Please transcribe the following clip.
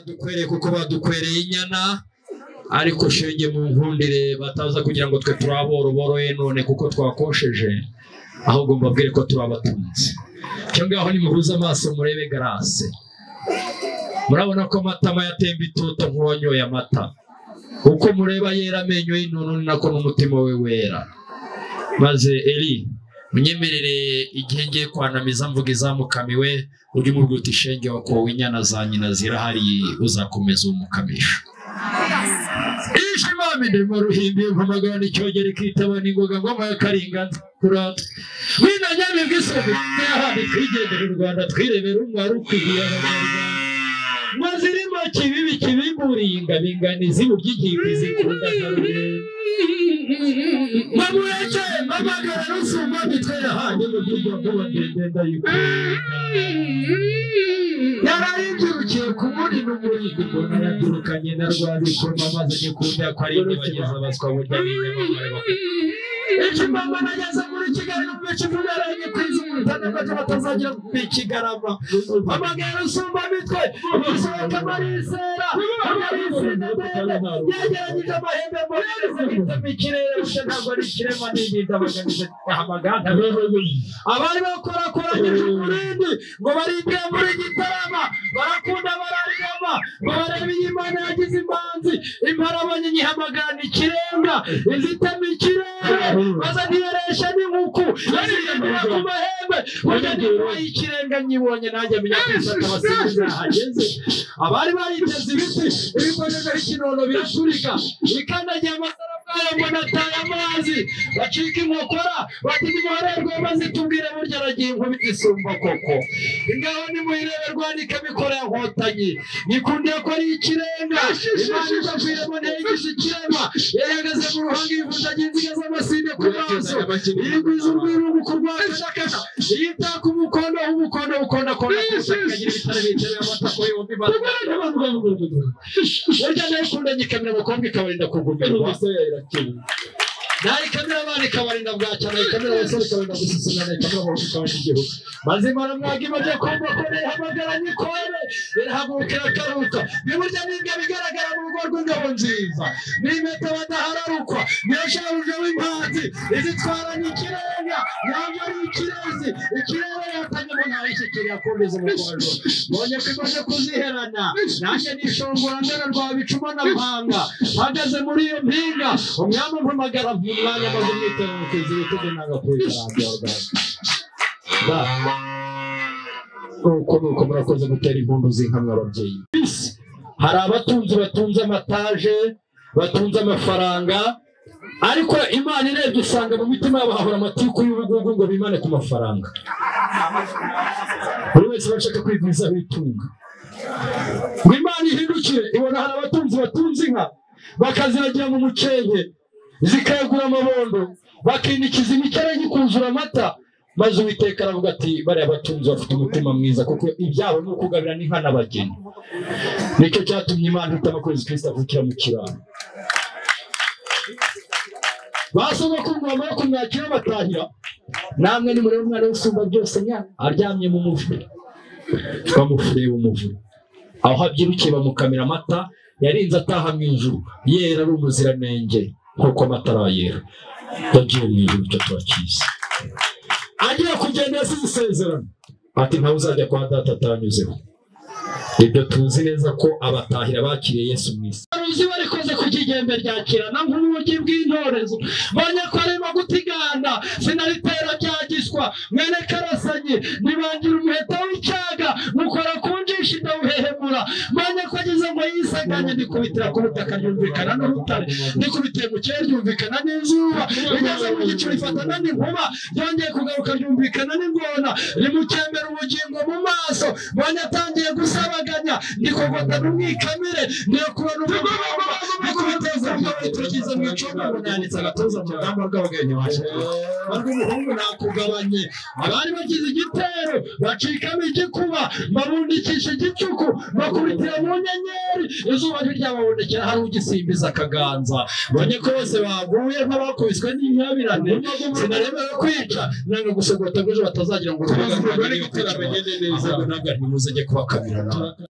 dukwereye kuko badukwereye inyana ariko shenge mu nkundire bataza kugira ngo twe turaboroboroye none kuko twakosheje ahubwo mbabwire ko turabatunze cyo ngaho nimuhuza amaso murebe garase murabona ko amatama yatemba itoto nk'uwanyoye amata uko mureba yera amenyo y'intono ni nako n'umutima we wera maze Eli munyemerere igihe ngiye kwanamiza mvuga izamukamiwe uri mu rwuti shenge wako inyana za nyina zirahari uzakomeza umukamisha ishimame ndimo ruhimbi mpamagara n'icyogere kitaba n'ingoga ngoma ya karingana kurata wina nyame bw'isoko y'ahandi twigendera u Rwanda twirebera umwari ukwiye abanyarwanda mazirimo kibibi kibimburiye ingabiganizi mu by'igihe zikunda karure mamureke mamagara rusumba mitwe y'ahandi mu by'ubwo kuba ndenda yarayibyirukiye ku muri n'umurindi mbona yabyirukanye na rwabikoma maze nyikunda ko ari bageza abaswa burya n'inyamamare iki mama nageze muri Kigali n'umwica ivugaranye kwiza umutana ko batazagira kwikigarama amagara rusumba mitwe amusohoka marisera yageragije amahembe mboneza bitama ikirere bushe ntabwo ari ikirema n'ibindi abaganize amaganda abari bakorakoranyije umurindi ngo baribwe muri Gitarama barakunda bararigama ngo barebe Imana yagize imanzi imparabanye nyihamagana ikirenga izitama ikirere baza ntiyeresha n'inkuku yazigera ku mahembe burya niba ikirenga nyibonye nanjye menya kwisata abasinzi ahageze abari bayiteze ibiti ibikoresho ikinono biraturika ikandagiye amasara bwayo ngo nataye amazi bacika inkokora bati nimuhererwe maze tubwire burya aragiye inkubita isumba koko ngaho nimuhirebe rwanika mikora ya nkotanyi nikundiye ko ari ikirenga Imana izakwiremo ntiyigisha ikirema yahagaze mu ruhanga ivundagira inziga z'amasinde ku maso yigwiza urwirungu ku rwakashakasha yitaka umukondo w'umukondo ukondakona kusakagira ibitare biteye amatako yombi burya nayikunda nyikamira abakobwa ikabarinda kugumirwa nayikamira abana ikabarinda bwacya nayikamira abasore ikabarinda gusisina nayikamira abakobwa ikabarinda igihugu maze maramwaga imaze kumva ko nihamagara nyikore irahagurukira akaruka niburya nibyo bigaragara mu rugo rw'ingabo nziza n'impeta badahararukwa niyo shabuja w'impanzi izitwaranye ikirenga yaba ari ikirezi ikirere yatanye mu ntayishyikiriye akomeza umukondo mbonye ko imaze kuziherana nanjye nishongora ndera rwa bicuma na mpanga mpagaze muri iyo mpinga umwami mpamagara umwanya maze mwitera mukezi witege n'agakurikira radiyo uko murakoze gutera impundu z'inkamwe ababyeyi hari abatunzi batunze amataje batunze amafaranga ariko Imana irebye usanga mu mitima yabo hahora amatiku y'ubugugu ngo bimane ku mafaranga buri wese bashaka kwigwizaho itunga ngo Imana ihindukire ibona hari abatunzi batunze inka bakaziragira mu mukenke zikayagura amabondo bakinikiza imikere y'ikuzura amata maze Uwiteka aravuga ati bari abatunzi bafite umutima mwiza kuko ibyabo ni ukugabira n'inka n'abageni nicyo cyatumye Imana itama kwezi Kristo avukira mu kiraro basoma ko ngoma yo kumwakira batahira namwe ni muri umwana w'usumba byose nya aryamye mu muvure bamufure w'umuvure aho habyirukiye bamukamira amata yarinze ataha mu ijuru yera ari umuziranenge kuko amatara yera yagiye mu ijuru cyo turakiza agiye kugenda yasize isezerano ati ntawe uzajya kwa data atanyuzeho ibyo tuzi neza ko abatahira bakiriye Yesu mwisi uzi barikoze ku kigembe ryakirana nk'ubugi bw'intorezo banya ko arimo gutigana sinaritera byagiswa mwene karasanye nibangira umuheta w'icyaga mukora kunjisha ndawuhehemura banya ko ageze ngo yisaganye ndikubitira ku butaka ryumvikana n'urutare ndikubitiye mu kirere ryumvikana n'izuba rigeze mu gicu rifatana n'inkuba ryongeye kugaruka ryumvikana n'ingona rimukembera ubugingo mu maso banya atangiye gusabaganya ndikogota n'umwikamire niyo kubona nikubiteza tugize mu icumi bunyanitse agatoza mu rugamba rw'abageni wacu barwo umuhungu nakugabanye abari bagize igitero bacikamo igikuba babundikisha igicuku bakubitira mu nyenyeri izuba ryababonekera hari ugisimbiza akaganza bonye ko bose baguye nk'abakubiswe n'inyabirane sinaremewe kwica nanga gusogota bw'ejo batazagira ngo urubuga rwamenye neza ngo ntabwo ari muze njye kubakamira nawe